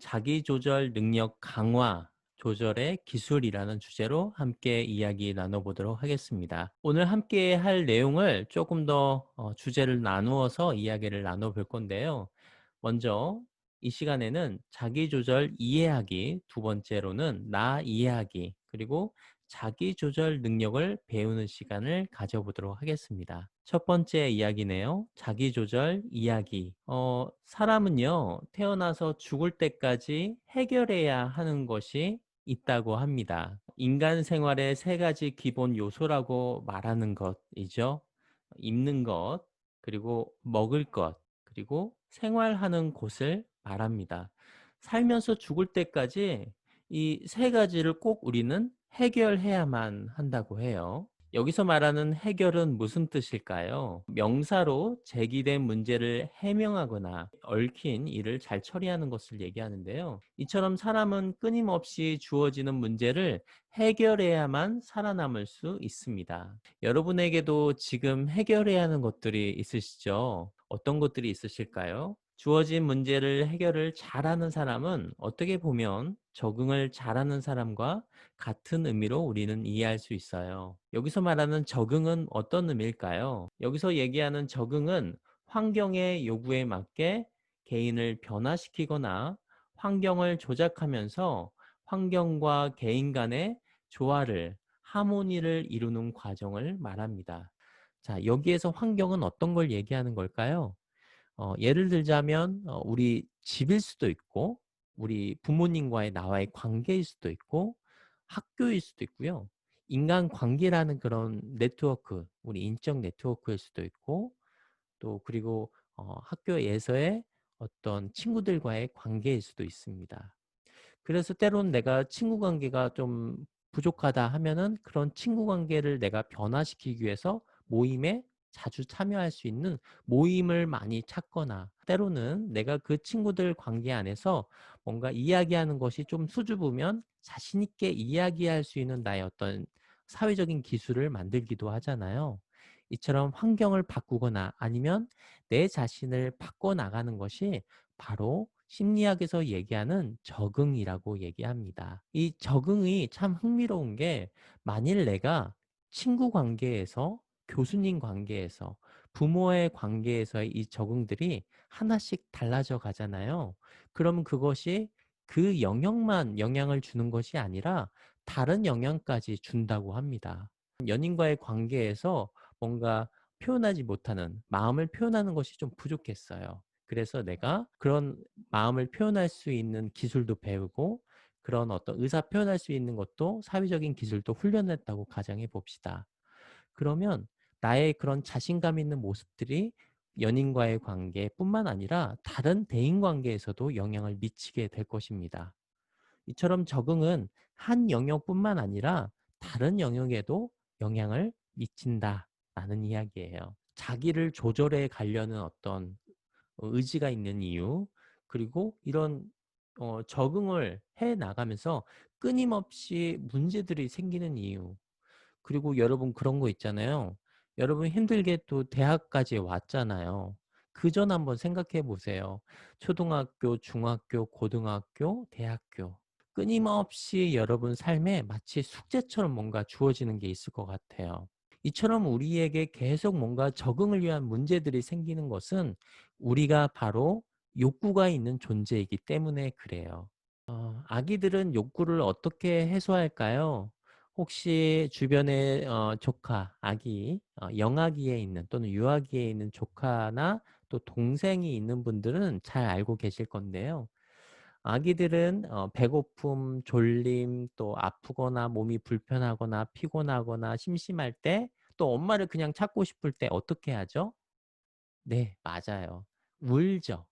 자기조절 능력 강화, 조절의 기술이라는 주제로 함께 이야기 나눠보도록 하겠습니다. 오늘 함께 할 내용을 조금 더 주제를 나누어서 이야기를 나눠볼 건데요. 먼저 이 시간에는 자기조절 이해하기, 두 번째로는 나 이해하기, 그리고 자기조절 능력을 배우는 시간을 가져보도록 하겠습니다. 첫 번째 이야기네요. 자기조절 이야기. 사람은요, 태어나서 죽을 때까지 해결해야 하는 것이 있다고 합니다. 인간 생활의 세 가지 기본 요소라고 말하는 것이죠. 입는 것, 그리고 먹을 것, 그리고 생활하는 곳을 말합니다. 살면서 죽을 때까지 이 세 가지를 꼭 우리는 해결해야만 한다고 해요. 여기서 말하는 해결은 무슨 뜻일까요? 명사로 제기된 문제를 해명하거나 얽힌 일을 잘 처리하는 것을 얘기하는데요. 이처럼 사람은 끊임없이 주어지는 문제를 해결해야만 살아남을 수 있습니다. 여러분에게도 지금 해결해야 하는 것들이 있으시죠? 어떤 것들이 있으실까요? 주어진 문제를 해결을 잘하는 사람은 어떻게 보면 적응을 잘하는 사람과 같은 의미로 우리는 이해할 수 있어요. 여기서 말하는 적응은 어떤 의미일까요? 여기서 얘기하는 적응은 환경의 요구에 맞게 개인을 변화시키거나 환경을 조작하면서 환경과 개인 간의 조화를, 하모니를 이루는 과정을 말합니다. 자, 여기에서 환경은 어떤 걸 얘기하는 걸까요? 예를 들자면 우리 집일 수도 있고 우리 부모님과의 나와의 관계일 수도 있고 학교일 수도 있고요. 인간관계라는 그런 네트워크, 우리 인적 네트워크일 수도 있고 또 그리고 학교에서의 어떤 친구들과의 관계일 수도 있습니다. 그래서 때로는 내가 친구 관계가 좀 부족하다 하면은 그런 친구 관계를 내가 변화시키기 위해서 모임에 자주 참여할 수 있는 모임을 많이 찾거나 때로는 내가 그 친구들 관계 안에서 뭔가 이야기하는 것이 좀 수줍으면 자신 있게 이야기할 수 있는 나의 어떤 사회적인 기술을 만들기도 하잖아요. 이처럼 환경을 바꾸거나 아니면 내 자신을 바꿔 나가는 것이 바로 심리학에서 얘기하는 적응이라고 얘기합니다. 이 적응이 참 흥미로운 게 만일 내가 친구 관계에서 교수님 관계에서 부모의 관계에서의 이 적응들이 하나씩 달라져 가잖아요. 그러면 그것이 그 영역만 영향을 주는 것이 아니라 다른 영향까지 준다고 합니다. 연인과의 관계에서 뭔가 표현하지 못하는 마음을 표현하는 것이 좀 부족했어요. 그래서 내가 그런 마음을 표현할 수 있는 기술도 배우고 그런 어떤 의사 표현할 수 있는 것도 사회적인 기술도 훈련했다고 가정해 봅시다. 그러면 나의 그런 자신감 있는 모습들이 연인과의 관계뿐만 아니라 다른 대인 관계에서도 영향을 미치게 될 것입니다. 이처럼 적응은 한 영역뿐만 아니라 다른 영역에도 영향을 미친다라는 이야기예요. 자기를 조절해 가려는 어떤 의지가 있는 이유, 그리고 이런 적응을 해 나가면서 끊임없이 문제들이 생기는 이유, 그리고 여러분 그런 거 있잖아요. 여러분 힘들게 또 대학까지 왔잖아요. 그 전 한번 생각해 보세요. 초등학교, 중학교, 고등학교, 대학교. 끊임없이 여러분 삶에 마치 숙제처럼 뭔가 주어지는 게 있을 것 같아요. 이처럼 우리에게 계속 뭔가 적응을 위한 문제들이 생기는 것은 우리가 바로 욕구가 있는 존재이기 때문에 그래요. 아기들은 욕구를 어떻게 해소할까요? 혹시 주변에 조카, 아기, 영아기에 있는 또는 유아기에 있는 조카나 또 동생이 있는 분들은 잘 알고 계실 건데요. 아기들은 배고픔, 졸림, 또 아프거나 몸이 불편하거나 피곤하거나 심심할 때 또 엄마를 그냥 찾고 싶을 때 어떻게 하죠? 네, 맞아요. 울죠.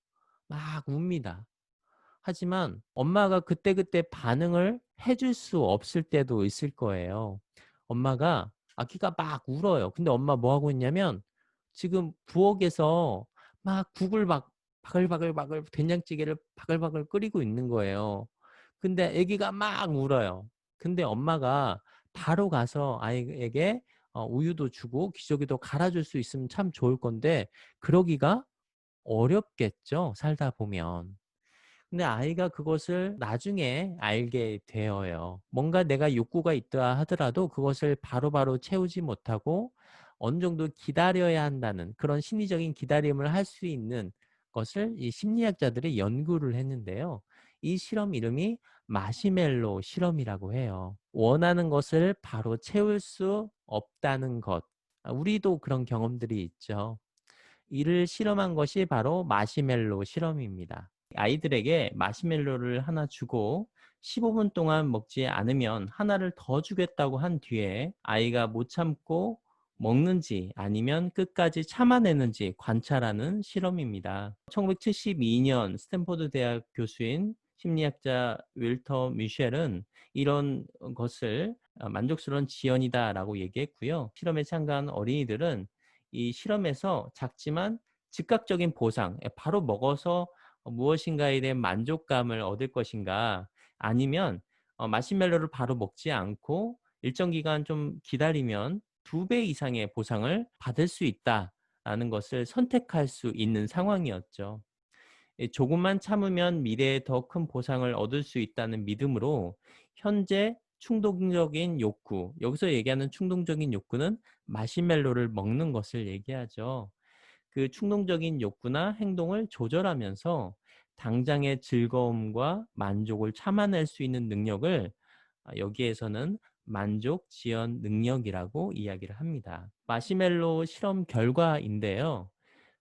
막 웁니다. 하지만 엄마가 그때그때 반응을 해줄 수 없을 때도 있을 거예요. 엄마가 아기가 막 울어요. 근데 엄마 뭐 하고 있냐면 지금 부엌에서 막 국을 막 바글바글바글 된장찌개를 바글바글 끓이고 있는 거예요. 근데 아기가 막 울어요. 근데 엄마가 바로 가서 아이에게 우유도 주고 기저귀도 갈아줄 수 있으면 참 좋을 건데 그러기가 어렵겠죠, 살다 보면. 근데 아이가 그것을 나중에 알게 되어요. 뭔가 내가 욕구가 있다 하더라도 그것을 바로바로 채우지 못하고 어느 정도 기다려야 한다는 그런 심리적인 기다림을 할 수 있는 것을 이 심리학자들이 연구를 했는데요. 이 실험 이름이 마시멜로 실험이라고 해요. 원하는 것을 바로 채울 수 없다는 것. 우리도 그런 경험들이 있죠. 이를 실험한 것이 바로 마시멜로 실험입니다. 아이들에게 마시멜로를 하나 주고 15분 동안 먹지 않으면 하나를 더 주겠다고 한 뒤에 아이가 못 참고 먹는지 아니면 끝까지 참아내는지 관찰하는 실험입니다. 1972년 스탠포드 대학 교수인 심리학자 윌터 미셸은 이런 것을 만족스러운 지연이다라고 얘기했고요. 실험에 참가한 어린이들은 이 실험에서 작지만 즉각적인 보상, 바로 먹어서 무엇인가에 대한 만족감을 얻을 것인가, 아니면 마시멜로를 바로 먹지 않고 일정 기간 좀 기다리면 2배 이상의 보상을 받을 수 있다라는 것을 선택할 수 있는 상황이었죠. 조금만 참으면 미래에 더 큰 보상을 얻을 수 있다는 믿음으로 현재 충동적인 욕구, 여기서 얘기하는 충동적인 욕구는 마시멜로를 먹는 것을 얘기하죠. 그 충동적인 욕구나 행동을 조절하면서 당장의 즐거움과 만족을 참아낼 수 있는 능력을 여기에서는 만족 지연 능력이라고 이야기를 합니다. 마시멜로 실험 결과인데요.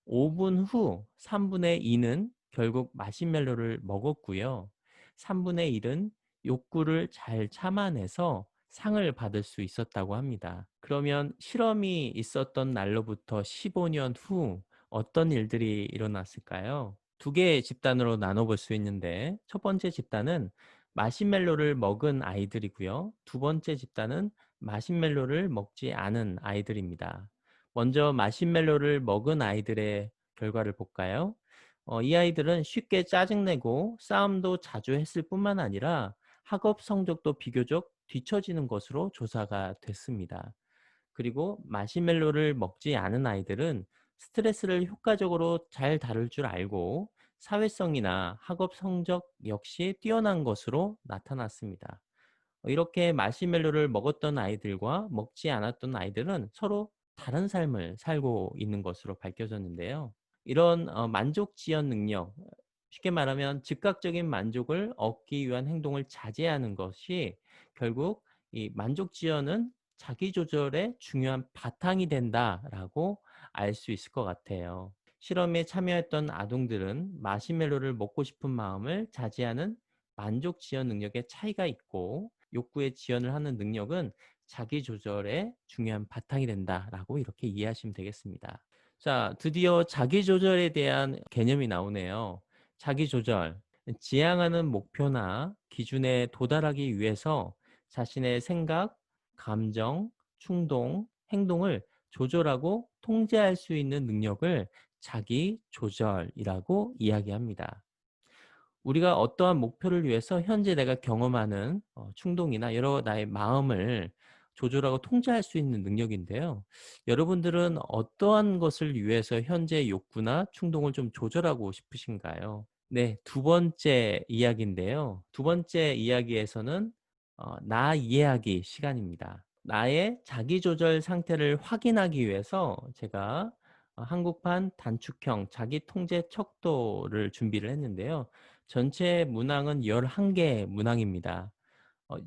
5분 후 3분의 2는 결국 마시멜로를 먹었고요. 3분의 1은 욕구를 잘 참아내서 상을 받을 수 있었다고 합니다. 그러면 실험이 있었던 날로부터 15년 후 어떤 일들이 일어났을까요? 두 개의 집단으로 나눠볼 수 있는데 첫 번째 집단은 마시멜로를 먹은 아이들이고요. 두 번째 집단은 마시멜로를 먹지 않은 아이들입니다. 먼저 마시멜로를 먹은 아이들의 결과를 볼까요? 이 아이들은 쉽게 짜증내고 싸움도 자주 했을 뿐만 아니라 학업 성적도 비교적 뒤처지는 것으로 조사가 됐습니다. 그리고 마시멜로를 먹지 않은 아이들은 스트레스를 효과적으로 잘 다룰 줄 알고 사회성이나 학업 성적 역시 뛰어난 것으로 나타났습니다. 이렇게 마시멜로를 먹었던 아이들과 먹지 않았던 아이들은 서로 다른 삶을 살고 있는 것으로 밝혀졌는데요. 이런 만족 지연 능력, 쉽게 말하면 즉각적인 만족을 얻기 위한 행동을 자제하는 것이 결국 이 만족 지연은 자기 조절의 중요한 바탕이 된다라고 알 수 있을 것 같아요. 실험에 참여했던 아동들은 마시멜로를 먹고 싶은 마음을 자제하는 만족 지연 능력의 차이가 있고 욕구의 지연을 하는 능력은 자기 조절의 중요한 바탕이 된다라고 이렇게 이해하시면 되겠습니다. 자, 드디어 자기 조절에 대한 개념이 나오네요. 자기 조절, 지향하는 목표나 기준에 도달하기 위해서 자신의 생각, 감정, 충동, 행동을 조절하고 통제할 수 있는 능력을 자기 조절이라고 이야기합니다. 우리가 어떠한 목표를 위해서 현재 내가 경험하는 충동이나 여러 나의 마음을 조절하고 통제할 수 있는 능력인데요. 여러분들은 어떠한 것을 위해서 현재 욕구나 충동을 좀 조절하고 싶으신가요? 네, 두 번째 이야기인데요. 두 번째 이야기에서는 나 이해하기 시간입니다. 나의 자기조절 상태를 확인하기 위해서 제가 한국판 단축형 자기통제 척도를 준비를 했는데요. 전체 문항은 11개 문항입니다.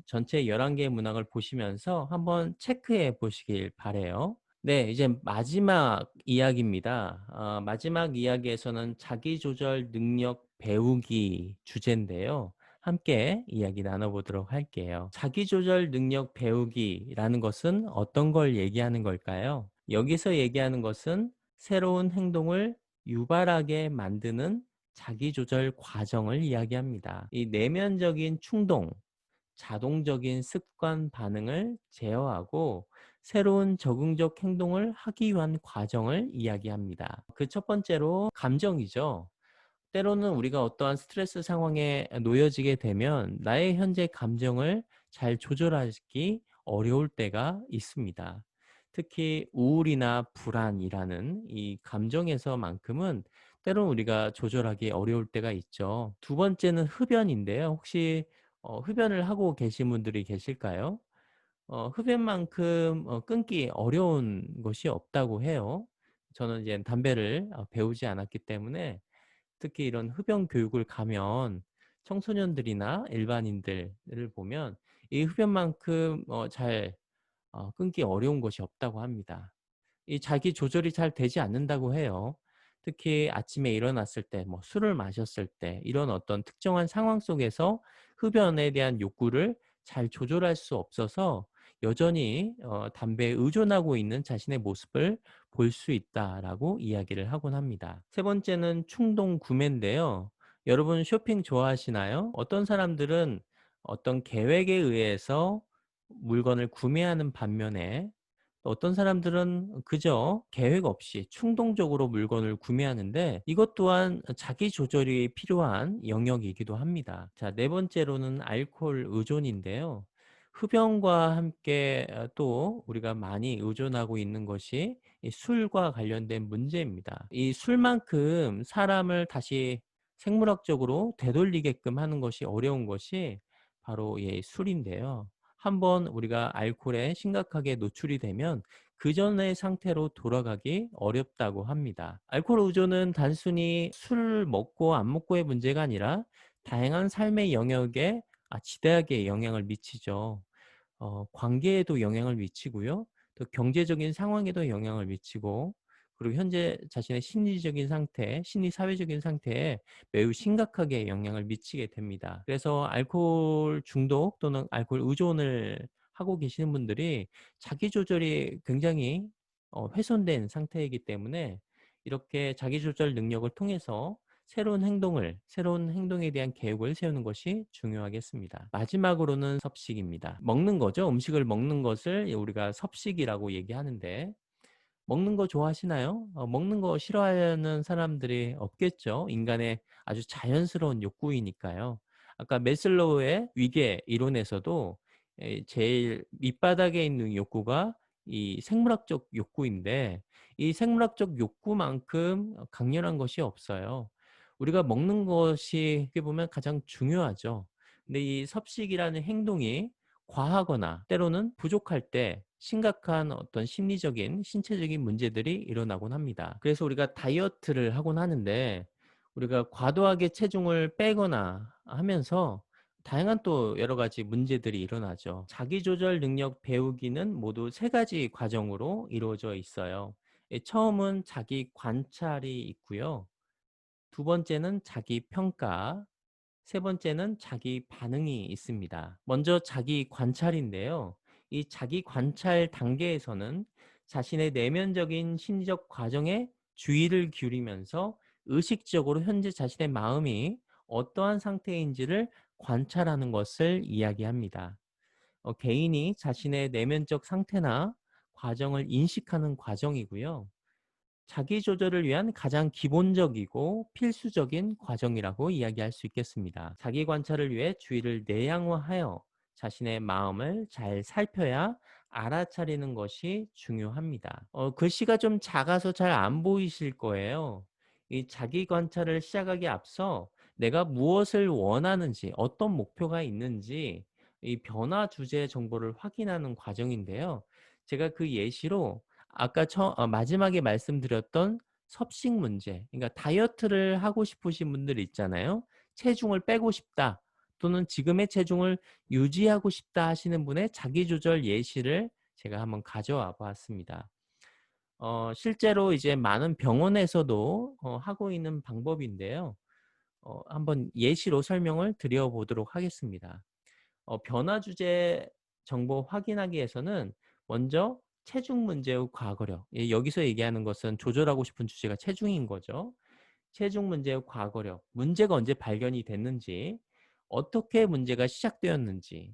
전체 11개의 문항을 보시면서 한번 체크해 보시길 바래요. 네, 이제 마지막 이야기입니다. 마지막 이야기에서는 자기조절 능력 배우기 주제인데요. 함께 이야기 나눠보도록 할게요. 자기조절 능력 배우기라는 것은 어떤 걸 얘기하는 걸까요? 여기서 얘기하는 것은 새로운 행동을 유발하게 만드는 자기조절 과정을 이야기합니다. 이 내면적인 충동, 자동적인 습관 반응을 제어하고 새로운 적응적 행동을 하기 위한 과정을 이야기합니다. 그 첫 번째로 감정이죠. 때로는 우리가 어떠한 스트레스 상황에 놓여지게 되면 나의 현재 감정을 잘 조절하기 어려울 때가 있습니다. 특히 우울이나 불안이라는 이 감정에서만큼은 때로는 우리가 조절하기 어려울 때가 있죠. 두 번째는 흡연인데요. 혹시 흡연을 하고 계신 분들이 계실까요? 흡연만큼 끊기 어려운 것이 없다고 해요. 저는 이제 담배를 배우지 않았기 때문에 특히 이런 흡연 교육을 가면 청소년들이나 일반인들을 보면 이 흡연만큼 잘 끊기 어려운 것이 없다고 합니다. 이 자기 조절이 잘 되지 않는다고 해요. 특히 아침에 일어났을 때, 뭐 술을 마셨을 때 이런 어떤 특정한 상황 속에서 흡연에 대한 욕구를 잘 조절할 수 없어서 여전히 담배에 의존하고 있는 자신의 모습을 볼 수 있다라고 이야기를 하곤 합니다. 세 번째는 충동 구매인데요. 여러분 쇼핑 좋아하시나요? 어떤 사람들은 어떤 계획에 의해서 물건을 구매하는 반면에 또 어떤 사람들은 그저 계획 없이 충동적으로 물건을 구매하는데 이것 또한 자기 조절이 필요한 영역이기도 합니다. 자, 네 번째로는 알코올 의존인데요. 흡연과 함께 또 우리가 많이 의존하고 있는 것이 이 술과 관련된 문제입니다. 이 술만큼 사람을 다시 생물학적으로 되돌리게끔 하는 것이 어려운 것이 바로 술인데요. 한번 우리가 알코올에 심각하게 노출이 되면 그 전의 상태로 돌아가기 어렵다고 합니다. 알코올 의존은 단순히 술 먹고 안 먹고의 문제가 아니라 다양한 삶의 영역에 지대하게 영향을 미치죠. 관계에도 영향을 미치고요. 또 경제적인 상황에도 영향을 미치고 그리고 현재 자신의 심리적인 상태, 심리 사회적인 상태에 매우 심각하게 영향을 미치게 됩니다. 그래서 알코올 중독 또는 알코올 의존을 하고 계시는 분들이 자기 조절이 굉장히 훼손된 상태이기 때문에 이렇게 자기 조절 능력을 통해서 새로운 행동에 대한 계획을 세우는 것이 중요하겠습니다. 마지막으로는 섭식입니다. 먹는 거죠. 음식을 먹는 것을 우리가 섭식이라고 얘기하는데 먹는 거 좋아하시나요? 먹는 거 싫어하는 사람들이 없겠죠. 인간의 아주 자연스러운 욕구이니까요. 아까 매슬로우의 위계 이론에서도 제일 밑바닥에 있는 욕구가 이 생물학적 욕구인데 이 생물학적 욕구만큼 강렬한 것이 없어요. 우리가 먹는 것이 어떻게 보면 가장 중요하죠. 근데 이 섭식이라는 행동이 과하거나 때로는 부족할 때 심각한 어떤 심리적인, 신체적인 문제들이 일어나곤 합니다. 그래서 우리가 다이어트를 하곤 하는데 우리가 과도하게 체중을 빼거나 하면서 다양한 또 여러 가지 문제들이 일어나죠. 자기조절 능력 배우기는 모두 세 가지 과정으로 이루어져 있어요. 처음은 자기 관찰이 있고요. 두 번째는 자기 평가, 세 번째는 자기 반응이 있습니다. 먼저 자기 관찰인데요. 이 자기 관찰 단계에서는 자신의 내면적인 심리적 과정에 주의를 기울이면서 의식적으로 현재 자신의 마음이 어떠한 상태인지를 관찰하는 것을 이야기합니다. 개인이 자신의 내면적 상태나 과정을 인식하는 과정이고요. 자기 조절을 위한 가장 기본적이고 필수적인 과정이라고 이야기할 수 있겠습니다. 자기 관찰을 위해 주의를 내양화하여 자신의 마음을 잘 살펴야 알아차리는 것이 중요합니다. 글씨가 좀 작아서 잘 안 보이실 거예요. 이 자기 관찰을 시작하기 앞서 내가 무엇을 원하는지, 어떤 목표가 있는지 이 변화 주제 정보를 확인하는 과정인데요. 제가 그 예시로 아까 마지막에 말씀드렸던 섭식 문제, 그러니까 다이어트를 하고 싶으신 분들 있잖아요. 체중을 빼고 싶다 또는 지금의 체중을 유지하고 싶다 하시는 분의 자기조절 예시를 제가 한번 가져와 보았습니다. 실제로 이제 많은 병원에서도 하고 있는 방법인데요. 한번 예시로 설명을 드려보도록 하겠습니다. 변화 주제 정보 확인하기 위해서는 먼저 체중 문제 후 과거력. 여기서 얘기하는 것은 조절하고 싶은 주제가 체중인 거죠. 체중 문제 후 과거력. 문제가 언제 발견이 됐는지, 어떻게 문제가 시작되었는지,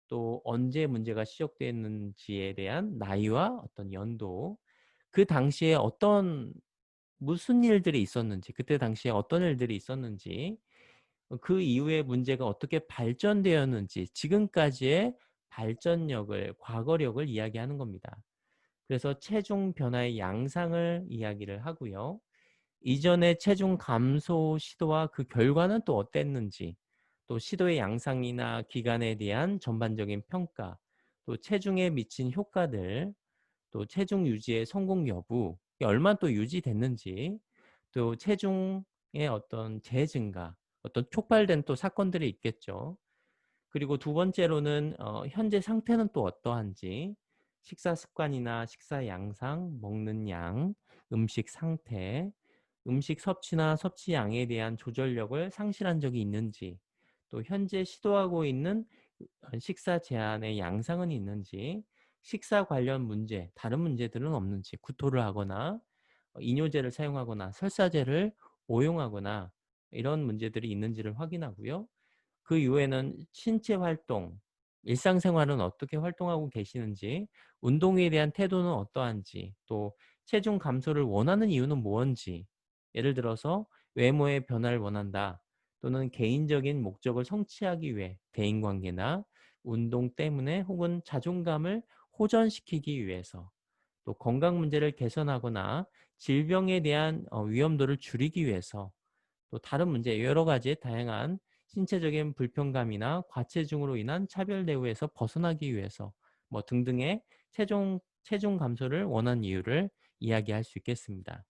또 언제 문제가 시작됐는지에 대한 나이와 어떤 연도, 그 당시에 무슨 일들이 있었는지, 그때 당시에 어떤 일들이 있었는지, 그 이후에 문제가 어떻게 발전되었는지 지금까지의 발전력을 과거력을 이야기하는 겁니다. 그래서 체중 변화의 양상을 이야기를 하고요. 이전의 체중 감소 시도와 그 결과는 또 어땠는지, 또 시도의 양상이나 기간에 대한 전반적인 평가, 또 체중에 미친 효과들, 또 체중 유지의 성공 여부, 이게 얼마 또 유지됐는지, 또 체중의 어떤 재증가, 어떤 촉발된 또 사건들이 있겠죠. 그리고 두 번째로는 현재 상태는 또 어떠한지, 식사 습관이나 식사 양상, 먹는 양, 음식 상태, 음식 섭취나 섭취 양에 대한 조절력을 상실한 적이 있는지, 또 현재 시도하고 있는 식사 제한의 양상은 있는지, 식사 관련 문제, 다른 문제들은 없는지, 구토를 하거나 이뇨제를 사용하거나 설사제를 오용하거나 이런 문제들이 있는지를 확인하고요. 그 이후에는 신체 활동, 일상생활은 어떻게 활동하고 계시는지, 운동에 대한 태도는 어떠한지, 또 체중 감소를 원하는 이유는 무엇인지, 예를 들어서 외모의 변화를 원한다, 또는 개인적인 목적을 성취하기 위해 대인관계나 운동 때문에 혹은 자존감을 호전시키기 위해서, 또 건강 문제를 개선하거나 질병에 대한 위험도를 줄이기 위해서, 또 다른 문제 여러 가지 다양한 신체적인 불편감이나 과체중으로 인한 차별 대우에서 벗어나기 위해서 뭐 등등의 체중 감소를 원한 이유를 이야기할 수 있겠습니다.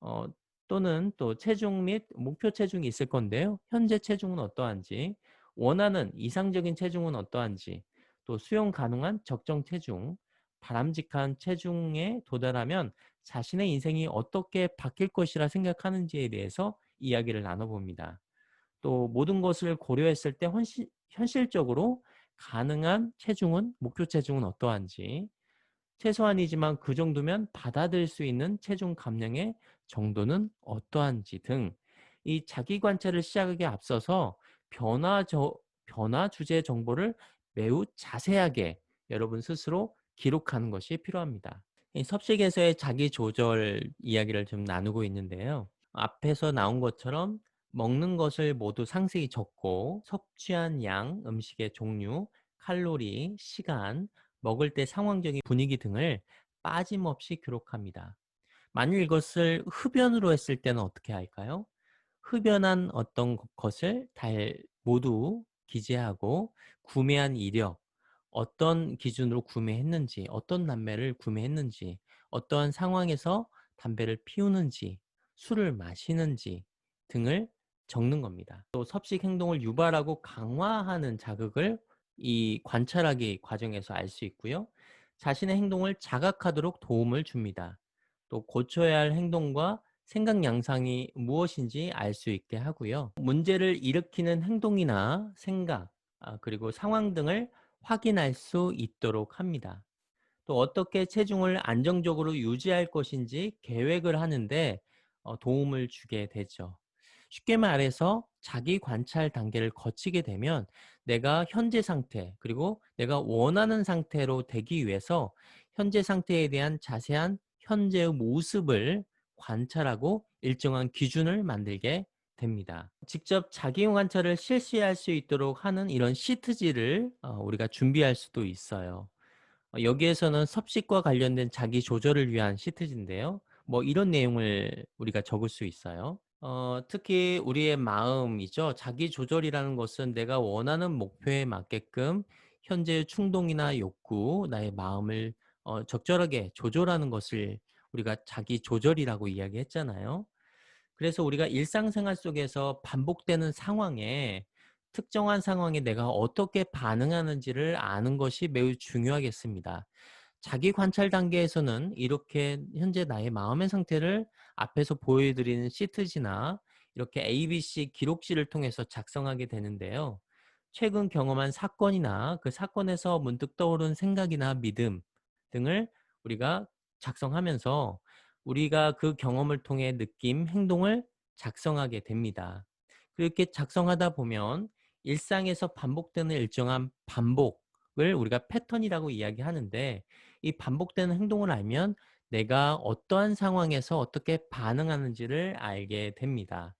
어, 또는 또 체중 및 목표 체중이 있을 건데요. 현재 체중은 어떠한지, 원하는 이상적인 체중은 어떠한지, 또 수용 가능한 적정 체중, 바람직한 체중에 도달하면 자신의 인생이 어떻게 바뀔 것이라 생각하는지에 대해서 이야기를 나눠봅니다. 또 모든 것을 고려했을 때 현실적으로 가능한 체중은, 목표 체중은 어떠한지, 최소한이지만 그 정도면 받아들일 수 있는 체중 감량의 정도는 어떠한지 등 이 자기 관찰을 시작하기에 앞서서 변화 주제 정보를 매우 자세하게 여러분 스스로 기록하는 것이 필요합니다. 이 섭식에서의 자기 조절 이야기를 좀 나누고 있는데요. 앞에서 나온 것처럼 먹는 것을 모두 상세히 적고 섭취한 양, 음식의 종류, 칼로리, 시간, 먹을 때 상황적인 분위기 등을 빠짐없이 기록합니다. 만일 이것을 흡연으로 했을 때는 어떻게 할까요? 흡연한 어떤 것을 모두 기재하고 구매한 이력, 어떤 기준으로 구매했는지, 어떤 남매를 구매했는지, 어떠한 상황에서 담배를 피우는지, 술을 마시는지 등을 적는 겁니다. 또 섭식 행동을 유발하고 강화하는 자극을 이 관찰하기 과정에서 알 수 있고요. 자신의 행동을 자각하도록 도움을 줍니다. 또 고쳐야 할 행동과 생각 양상이 무엇인지 알 수 있게 하고요. 문제를 일으키는 행동이나 생각, 그리고 상황 등을 확인할 수 있도록 합니다. 또 어떻게 체중을 안정적으로 유지할 것인지 계획을 하는데 도움을 주게 되죠. 쉽게 말해서 자기 관찰 단계를 거치게 되면 내가 현재 상태, 그리고 내가 원하는 상태로 되기 위해서 현재 상태에 대한 자세한 현재의 모습을 관찰하고 일정한 기준을 만들게 됩니다. 직접 자기 관찰을 실시할 수 있도록 하는 이런 시트지를 우리가 준비할 수도 있어요. 여기에서는 섭식과 관련된 자기 조절을 위한 시트지인데요. 뭐 이런 내용을 우리가 적을 수 있어요. 특히 우리의 마음이죠. 자기 조절이라는 것은 내가 원하는 목표에 맞게끔 현재의 충동이나 욕구, 나의 마음을 적절하게 조절하는 것을 우리가 자기 조절이라고 이야기했잖아요. 그래서 우리가 일상생활 속에서 반복되는 상황에 특정한 상황에 내가 어떻게 반응하는지를 아는 것이 매우 중요하겠습니다. 자기 관찰 단계에서는 이렇게 현재 나의 마음의 상태를 앞에서 보여드리는 시트지나 이렇게 ABC 기록지를 통해서 작성하게 되는데요. 최근 경험한 사건이나 그 사건에서 문득 떠오른 생각이나 믿음 등을 우리가 작성하면서 우리가 그 경험을 통해 느낌, 행동을 작성하게 됩니다. 그렇게 작성하다 보면 일상에서 반복되는 일정한 반복을 우리가 패턴이라고 이야기하는데 이 반복되는 행동을 알면 내가 어떠한 상황에서 어떻게 반응하는지를 알게 됩니다.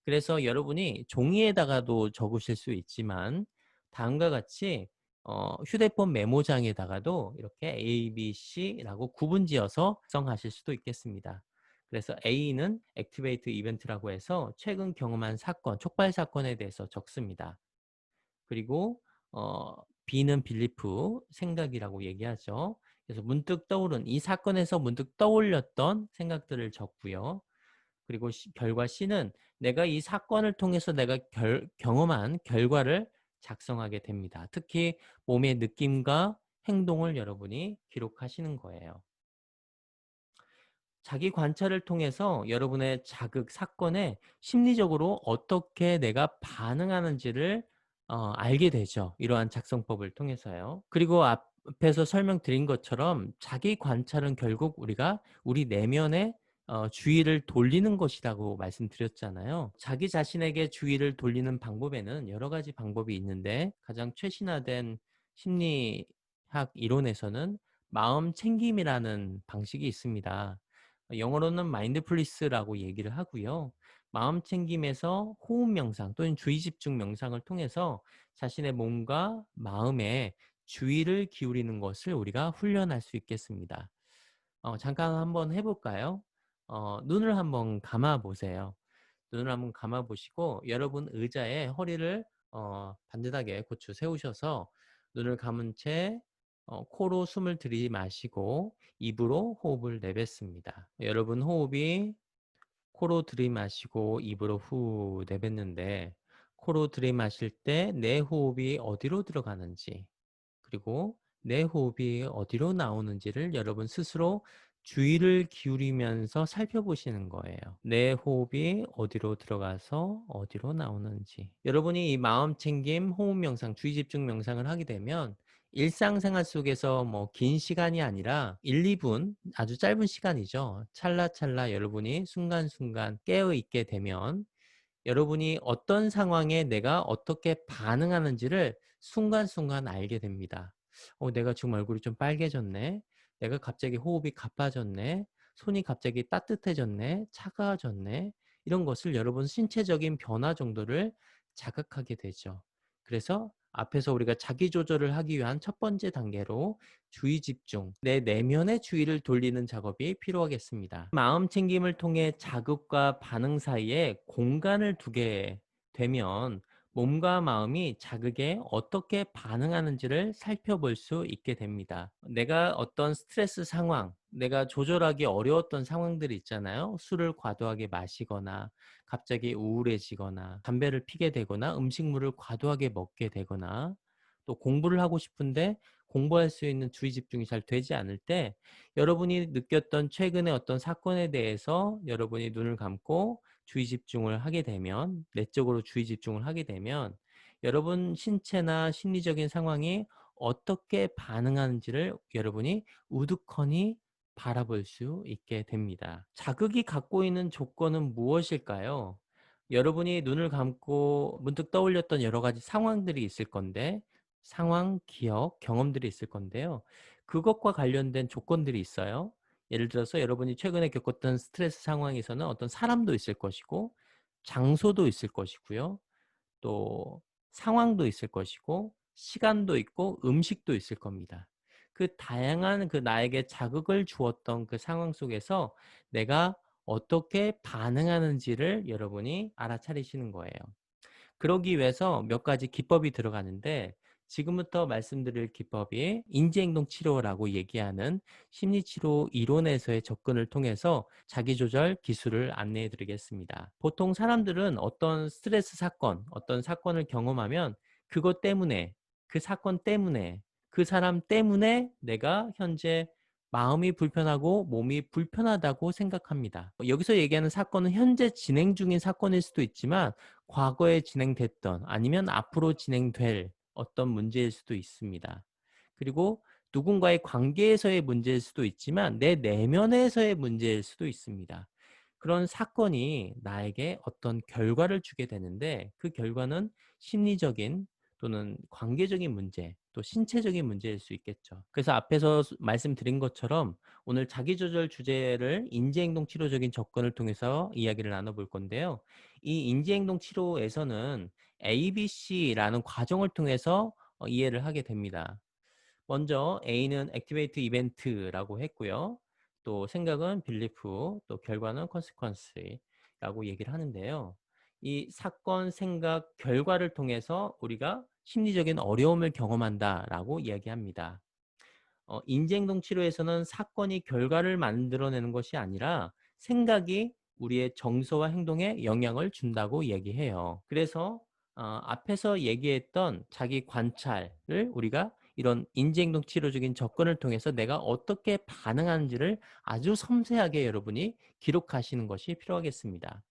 그래서 여러분이 종이에다가도 적으실 수 있지만 다음과 같이 휴대폰 메모장에다가도 이렇게 A, B, C라고 구분지어서 작성하실 수도 있겠습니다. 그래서 A는 액티베이트 이벤트라고 해서 최근 경험한 사건, 촉발 사건에 대해서 적습니다. 그리고 어, B는 빌리프, 생각이라고 얘기하죠. 그래서 문득 떠오른 이 사건에서 문득 떠올렸던 생각들을 적고요. 그리고 결과 C는 내가 이 사건을 통해서 내가 경험한 결과를 작성하게 됩니다. 특히 몸의 느낌과 행동을 여러분이 기록하시는 거예요. 자기 관찰을 통해서 여러분의 자극 사건에 심리적으로 어떻게 내가 반응하는지를 알게 되죠. 이러한 작성법을 통해서요. 그리고 앞에서 설명드린 것처럼 자기 관찰은 결국 우리가 우리 내면에 주의를 돌리는 것이라고 말씀드렸잖아요. 자기 자신에게 주의를 돌리는 방법에는 여러 가지 방법이 있는데 가장 최신화된 심리학 이론에서는 마음 챙김이라는 방식이 있습니다. 영어로는 마인드풀리스라고 얘기를 하고요. 마음 챙김에서 호흡 명상 또는 주의 집중 명상을 통해서 자신의 몸과 마음에 주의를 기울이는 것을 우리가 훈련할 수 있겠습니다. 잠깐 한번 해볼까요? 눈을 한번 감아 보세요. 눈을 한번 감아 보시고 여러분 의자에 허리를 반듯하게 고추 세우셔서 눈을 감은 채 코로 숨을 들이마시고 입으로 호흡을 내뱉습니다. 여러분 호흡이 코로 들이마시고 입으로 후 내뱉는데 코로 들이마실 때 내 호흡이 어디로 들어가는지 그리고 내 호흡이 어디로 나오는지를 여러분 스스로 주의를 기울이면서 살펴보시는 거예요. 내 호흡이 어디로 들어가서 어디로 나오는지. 여러분이 이 마음 챙김, 호흡 명상, 주의 집중 명상을 하게 되면 일상생활 속에서 뭐 긴 시간이 아니라 1, 2분 아주 짧은 시간이죠. 찰나찰나 여러분이 순간순간 깨어 있게 되면 여러분이 어떤 상황에 내가 어떻게 반응하는지를 순간순간 알게 됩니다. 내가 지금 얼굴이 좀 빨개졌네. 내가 갑자기 호흡이 가빠졌네. 손이 갑자기 따뜻해졌네. 차가워졌네. 이런 것을 여러분 신체적인 변화 정도를 자각하게 되죠. 그래서 앞에서 우리가 자기 조절을 하기 위한 첫 번째 단계로 주의 집중, 내 내면의 주의를 돌리는 작업이 필요하겠습니다. 마음 챙김을 통해 자극과 반응 사이에 공간을 두게 되면 몸과 마음이 자극에 어떻게 반응하는지를 살펴볼 수 있게 됩니다. 내가 어떤 스트레스 상황, 내가 조절하기 어려웠던 상황들이 있잖아요. 술을 과도하게 마시거나 갑자기 우울해지거나 담배를 피게 되거나 음식물을 과도하게 먹게 되거나 또 공부를 하고 싶은데 공부할 수 있는 주의 집중이 잘 되지 않을 때 여러분이 느꼈던 최근의 어떤 사건에 대해서 여러분이 눈을 감고 주의 집중을 하게 되면 내적으로 주의 집중을 하게 되면 여러분 신체나 심리적인 상황이 어떻게 반응하는지를 여러분이 우두커니 바라볼 수 있게 됩니다. 자극이 갖고 있는 조건은 무엇일까요? 여러분이 눈을 감고 문득 떠올렸던 여러 가지 상황들이 있을 건데 상황, 기억, 경험들이 있을 건데요. 그것과 관련된 조건들이 있어요. 예를 들어서 여러분이 최근에 겪었던 스트레스 상황에서는 어떤 사람도 있을 것이고 장소도 있을 것이고요. 또 상황도 있을 것이고 시간도 있고 음식도 있을 겁니다. 그 다양한 그 나에게 자극을 주었던 그 상황 속에서 내가 어떻게 반응하는지를 여러분이 알아차리시는 거예요. 그러기 위해서 몇 가지 기법이 들어가는데 지금부터 말씀드릴 기법이 인지행동 치료라고 얘기하는 심리치료 이론에서의 접근을 통해서 자기조절 기술을 안내해 드리겠습니다. 보통 사람들은 어떤 스트레스 사건, 어떤 사건을 경험하면 그것 때문에, 그 사건 때문에, 그 사람 때문에 내가 현재 마음이 불편하고 몸이 불편하다고 생각합니다. 여기서 얘기하는 사건은 현재 진행 중인 사건일 수도 있지만 과거에 진행됐던 아니면 앞으로 진행될 어떤 문제일 수도 있습니다. 그리고 누군가의 관계에서의 문제일 수도 있지만 내 내면에서의 문제일 수도 있습니다. 그런 사건이 나에게 어떤 결과를 주게 되는데 그 결과는 심리적인 또는 관계적인 문제, 또 신체적인 문제일 수 있겠죠. 그래서 앞에서 말씀드린 것처럼 오늘 자기조절 주제를 인지행동 치료적인 접근을 통해서 이야기를 나눠볼 건데요. 이 인지행동 치료에서는 ABC라는 과정을 통해서 이해를 하게 됩니다. 먼저 A는 액티베이트 이벤트라고 했고요. 또 생각은 belief, 또 결과는 consequence라고 얘기를 하는데요. 이 사건, 생각, 결과를 통해서 우리가 심리적인 어려움을 경험한다라고 이야기합니다. 인지행동 치료에서는 사건이 결과를 만들어내는 것이 아니라 생각이 우리의 정서와 행동에 영향을 준다고 얘기해요. 그래서 앞에서 얘기했던 자기 관찰을 우리가 이런 인지행동 치료적인 접근을 통해서 내가 어떻게 반응하는지를 아주 섬세하게 여러분이 기록하시는 것이 필요하겠습니다.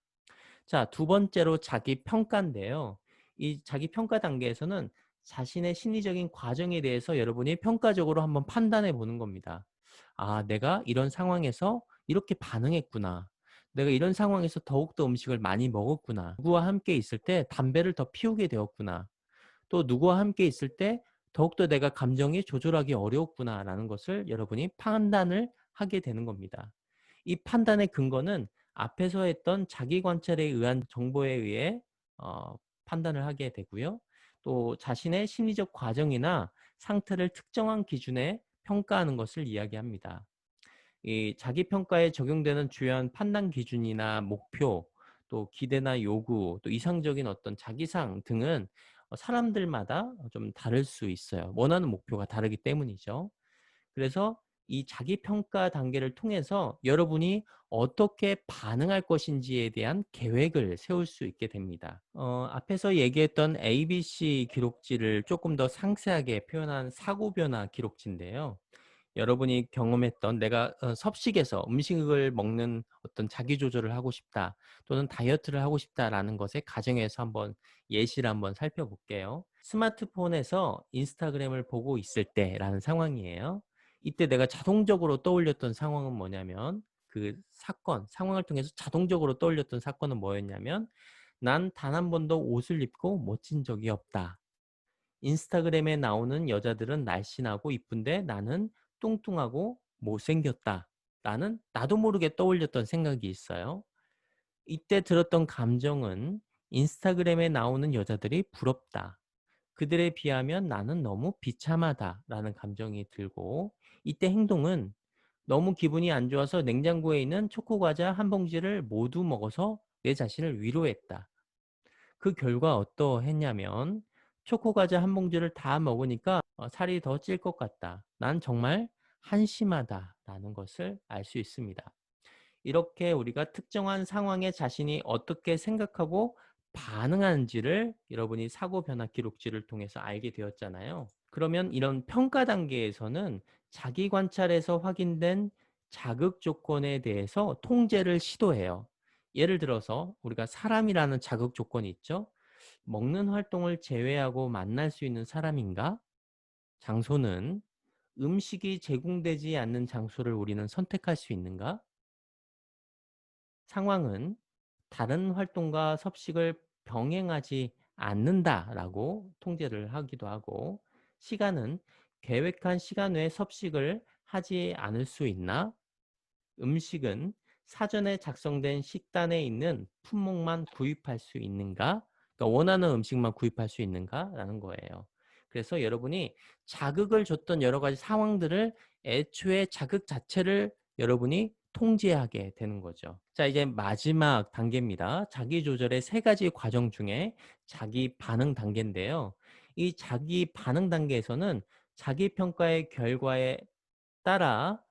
자, 두 번째로 자기 평가인데요. 이 자기 평가 단계에서는 자신의 심리적인 과정에 대해서 여러분이 평가적으로 한번 판단해 보는 겁니다. 아, 내가 이런 상황에서 이렇게 반응했구나. 내가 이런 상황에서 더욱더 음식을 많이 먹었구나. 누구와 함께 있을 때 담배를 더 피우게 되었구나. 또 누구와 함께 있을 때 더욱더 내가 감정이 조절하기 어려웠구나라는 것을 여러분이 판단을 하게 되는 겁니다. 이 판단의 근거는 앞에서 했던 자기 관찰에 의한 정보에 의해 판단을 하게 되고요. 또 자신의 심리적 과정이나 상태를 특정한 기준에 평가하는 것을 이야기합니다. 이 자기 평가에 적용되는 주요한 판단 기준이나 목표, 또 기대나 요구, 또 이상적인 어떤 자기상 등은 사람들마다 좀 다를 수 있어요. 원하는 목표가 다르기 때문이죠. 그래서 이 자기 평가 단계를 통해서 여러분이 어떻게 반응할 것인지에 대한 계획을 세울 수 있게 됩니다. 앞에서 얘기했던 ABC 기록지를 조금 더 상세하게 표현한 사고 변화 기록지인데요. 여러분이 경험했던 내가 섭식에서 음식을 먹는 어떤 자기 조절을 하고 싶다 또는 다이어트를 하고 싶다라는 것의 가정에서 한번 예시를 한번 살펴볼게요. 스마트폰에서 인스타그램을 보고 있을 때라는 상황이에요. 이때 내가 자동적으로 떠올렸던 상황은 뭐냐면 그 사건, 상황을 통해서 자동적으로 떠올렸던 사건은 뭐였냐면 난 단 한 번도 옷을 입고 멋진 적이 없다. 인스타그램에 나오는 여자들은 날씬하고 이쁜데 나는 뚱뚱하고 못생겼다. 라는 나도 모르게 떠올렸던 생각이 있어요. 이때 들었던 감정은 인스타그램에 나오는 여자들이 부럽다. 그들에 비하면 나는 너무 비참하다. 라는 감정이 들고 이때 행동은 너무 기분이 안 좋아서 냉장고에 있는 초코과자 한 봉지를 모두 먹어서 내 자신을 위로했다. 그 결과 어떠했냐면 초코과자 한 봉지를 다 먹으니까 살이 더 찔 것 같다. 난 정말 한심하다라는 것을 알 수 있습니다. 이렇게 우리가 특정한 상황에 자신이 어떻게 생각하고 반응하는지를 여러분이 사고 변화 기록지를 통해서 알게 되었잖아요. 그러면 이런 평가 단계에서는 자기 관찰에서 확인된 자극 조건에 대해서 통제를 시도해요. 예를 들어서 우리가 사람이라는 자극 조건이 있죠. 먹는 활동을 제외하고 만날 수 있는 사람인가? 장소는 음식이 제공되지 않는 장소를 우리는 선택할 수 있는가? 상황은 다른 활동과 섭식을 병행하지 않는다라고 통제를 하기도 하고, 시간은 계획한 시간 외에 섭식을 하지 않을 수 있나? 음식은 사전에 작성된 식단에 있는 품목만 구입할 수 있는가? 그러니까 원하는 음식만 구입할 수 있는가라는 거예요. 그래서 여러분이 자극을 줬던 여러 가지 상황들을 애초에 자극 자체를 여러분이 통제하게 되는 거죠. 자, 이제 마지막 단계입니다. 자기 조절의 세 가지 과정 중에 자기 반응 단계인데요. 이 자기 반응 단계에서는 자기 평가의 결과에 따라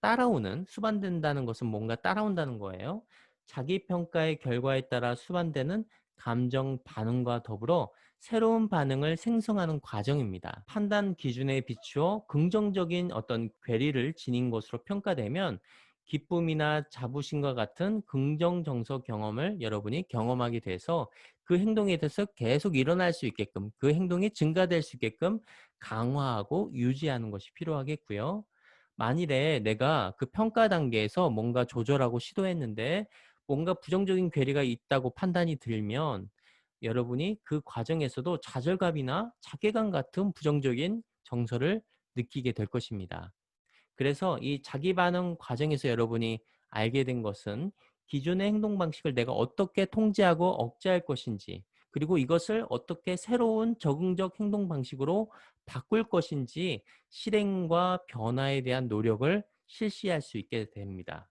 따라오는, 수반된다는 것은 뭔가 따라온다는 거예요. 자기 평가의 결과에 따라 수반되는 감정 반응과 더불어 새로운 반응을 생성하는 과정입니다. 판단 기준에 비추어 긍정적인 어떤 괴리를 지닌 것으로 평가되면 기쁨이나 자부심과 같은 긍정 정서 경험을 여러분이 경험하게 돼서 그 행동에 대해서 계속 일어날 수 있게끔, 그 행동이 증가될 수 있게끔 강화하고 유지하는 것이 필요하겠고요. 만일에 내가 그 평가 단계에서 뭔가 조절하고 시도했는데 뭔가 부정적인 괴리가 있다고 판단이 들면 여러분이 그 과정에서도 좌절감이나 자괴감 같은 부정적인 정서를 느끼게 될 것입니다. 그래서 이 자기 반응 과정에서 여러분이 알게 된 것은 기존의 행동 방식을 내가 어떻게 통제하고 억제할 것인지, 그리고 이것을 어떻게 새로운 적응적 행동 방식으로 바꿀 것인지 실행과 변화에 대한 노력을 실시할 수 있게 됩니다.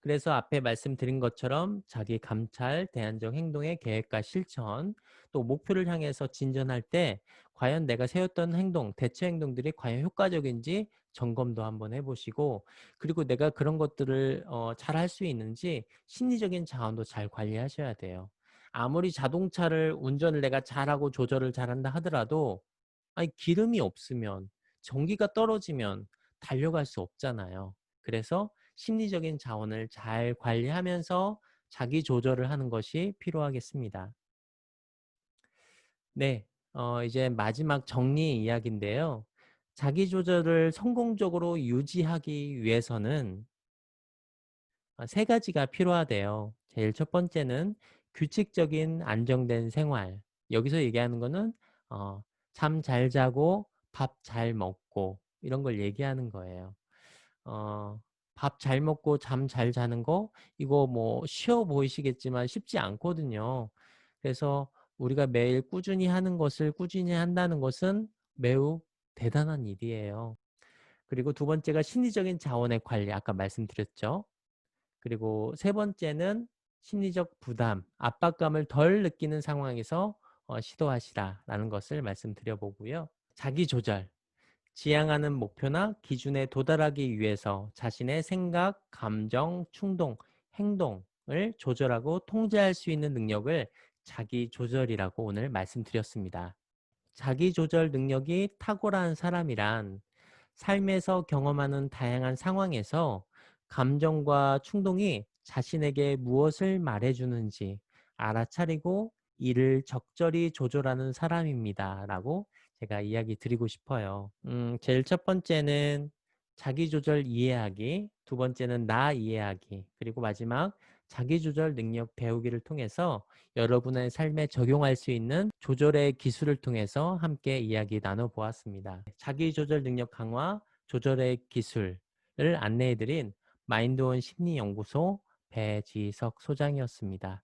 그래서 앞에 말씀드린 것처럼 자기 감찰, 대안적 행동의 계획과 실천, 또 목표를 향해서 진전할 때 과연 내가 세웠던 행동, 대처 행동들이 과연 효과적인지 점검도 한번 해보시고, 그리고 내가 그런 것들을 잘 할 수 있는지 심리적인 자원도 잘 관리하셔야 돼요. 아무리 자동차를 운전을 내가 잘하고 조절을 잘한다 하더라도 아니 기름이 없으면, 전기가 떨어지면 달려갈 수 없잖아요. 그래서 심리적인 자원을 잘 관리하면서 자기 조절을 하는 것이 필요하겠습니다. 네, 이제 마지막 정리 이야기인데요. 자기 조절을 성공적으로 유지하기 위해서는 세 가지가 필요하대요. 제일 첫 번째는 규칙적인 안정된 생활. 여기서 얘기하는 거는 잠 잘 자고 밥 잘 먹고 이런 걸 얘기하는 거예요. 어, 밥 잘 먹고 잠 잘 자는 거 이거 뭐 쉬워 보이시겠지만 쉽지 않거든요. 그래서 우리가 매일 꾸준히 하는 것을 꾸준히 한다는 것은 매우 대단한 일이에요. 그리고 두 번째가 심리적인 자원의 관리, 아까 말씀드렸죠. 그리고 세 번째는 심리적 부담, 압박감을 덜 느끼는 상황에서 시도하시라라는 것을 말씀드려보고요. 자기 조절, 지향하는 목표나 기준에 도달하기 위해서 자신의 생각, 감정, 충동, 행동을 조절하고 통제할 수 있는 능력을 자기 조절이라고 오늘 말씀드렸습니다. 자기 조절 능력이 탁월한 사람이란 삶에서 경험하는 다양한 상황에서 감정과 충동이 자신에게 무엇을 말해주는지 알아차리고 이를 적절히 조절하는 사람입니다. 라고 제가 이야기 드리고 싶어요. 제일 첫 번째는 자기조절 이해하기, 두 번째는 나 이해하기, 그리고 마지막 자기조절 능력 배우기를 통해서 여러분의 삶에 적용할 수 있는 조절의 기술을 통해서 함께 이야기 나눠보았습니다. 자기조절 능력 강화, 조절의 기술을 안내해드린 마인드온 심리연구소 배지석 소장이었습니다.